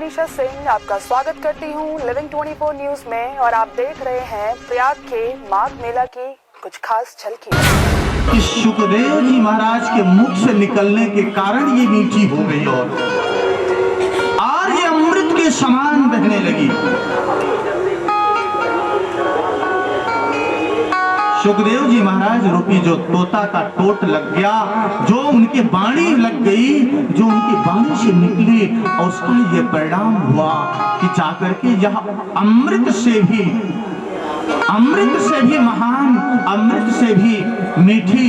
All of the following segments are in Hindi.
मनीषा सिंह आपका स्वागत करती हूँ लिविंग 24 न्यूज में और आप देख रहे हैं प्रयाग के माघ मेला की कुछ खास झलकी। कि सुखदेव जी महाराज के मुख से निकलने के कारण ये मीठी हो गई और ये अमृत के समान बहने लगी। सुखदेव जी महाराज रूपी जो तोता का टोट लग गया, जो उनकी वाणी लग गई, जो उनकी वाणी से निकली और उसका ये परिणाम हुआ कि जाकर के यह अमृत से भी महान, अमृत से भी मीठी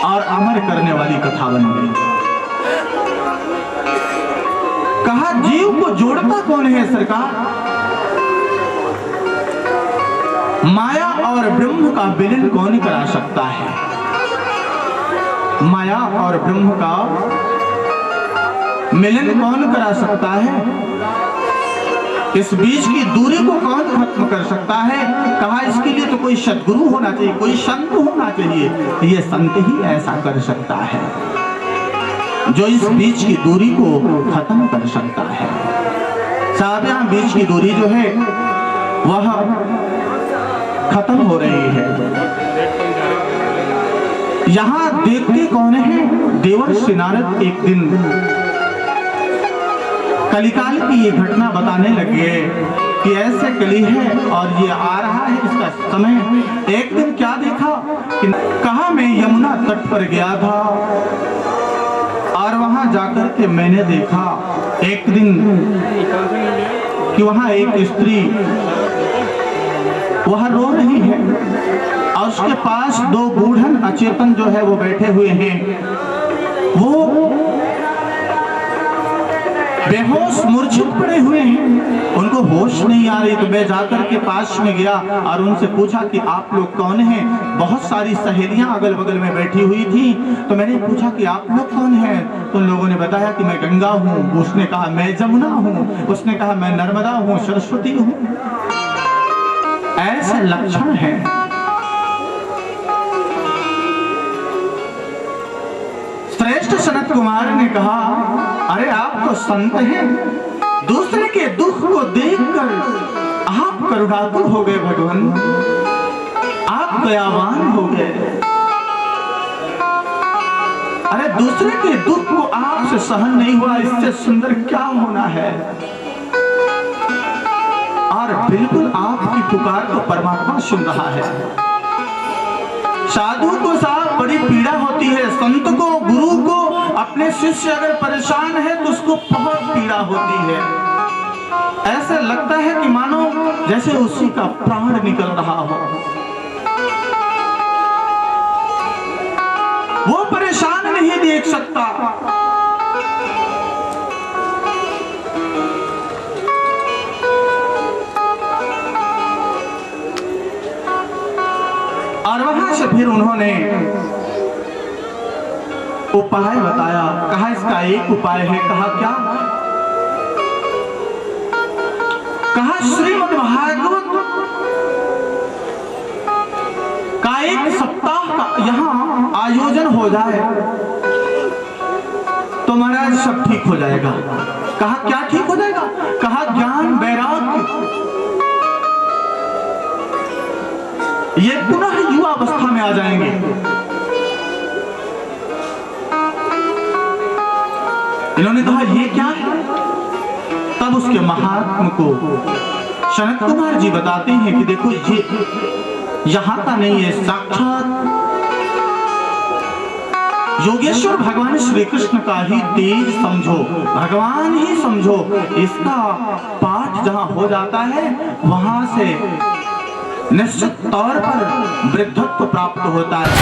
और अमर करने वाली कथा बन गई। कहा जीव को जोड़ता कौन है सरकार? माया और ब्रह्म का विलीन कौन करा सकता है? माया और ब्रह्म का मिलन कौन करा सकता है? इस बीच की दूरी को कौन खत्म कर सकता है? कहा इसके लिए तो कोई सद्गुरु होना चाहिए, कोई संत होना चाहिए। ये संत ही ऐसा कर सकता है जो इस बीच की दूरी को खत्म कर सकता है। साहब यहाँ बीच की दूरी जो है वह खत्म हो रही है। यहाँ देखते कौन है? देवर्षि नारद एक दिन कलिकाल की ये घटना बताने लगे कि ऐसे कली है और ये आ रहा है इसका समय। एक दिन क्या देखा कि कहा मैं यमुना तट पर गया था और वहां जाकर के मैंने देखा एक दिन कि वहां एक स्त्री वह रो रही है और उसके पास दो बूढ़न अचेतन जो है वो बैठे हुए हैं। वो बेहोश मूर्छित पड़े हुए हैं, उनको होश नहीं आ रही। तो मैं जाकर के पास में गया और उनसे पूछा कि आप लोग कौन हैं? बहुत सारी सहेलियां अगल बगल में बैठी हुई थी। तो मैंने पूछा कि आप लोग कौन हैं? तो उन लोगों ने बताया कि मैं गंगा हूँ, उसने कहा मैं जमुना हूँ, उसने कहा मैं नर्मदा हूँ, सरस्वती हूँ। ऐसे लक्षण है। श्रेष्ठ सनत कुमार ने कहा अरे आप तो संत हैं, दूसरे के दुख को देखकर आप करुणातुर हो गए भगवान, आप दयावान हो गए। अरे दूसरे के दुख को आपसे सहन नहीं हुआ, इससे सुंदर क्या होना है? और बिल्कुल आपकी पुकार को परमात्मा सुन रहा है। साधु को साहब बड़ी पीड़ा होती है, संत को, गुरु को अपने शिष्य अगर परेशान है तो उसको बहुत पीड़ा होती है। ऐसा लगता है कि मानो जैसे उसी का प्राण निकल रहा हो। वो परेशान नहीं देख सकता। और वहां से फिर उन्होंने उपाय बताया। कहा इसका एक उपाय है। कहा क्या? कहा श्रीमद् भागवत का एक सप्ताह का यहाँ आयोजन हो जाए तो महाराज सब ठीक हो जाएगा। कहा क्या ठीक हो जाएगा? कहा ज्ञान वैराग्य ये पुनः युवा अवस्था में आ जाएंगे। इन्होंने कहा ये क्या है? तब उसके महात्म को सनत कुमार जी बताते हैं कि देखो ये यहां का नहीं है, साक्षात योगेश्वर भगवान श्री कृष्ण का ही तेज समझो, भगवान ही समझो। इसका पाठ जहां हो जाता है वहां से निश्चित तौर पर वृद्धत्व प्राप्त होता है।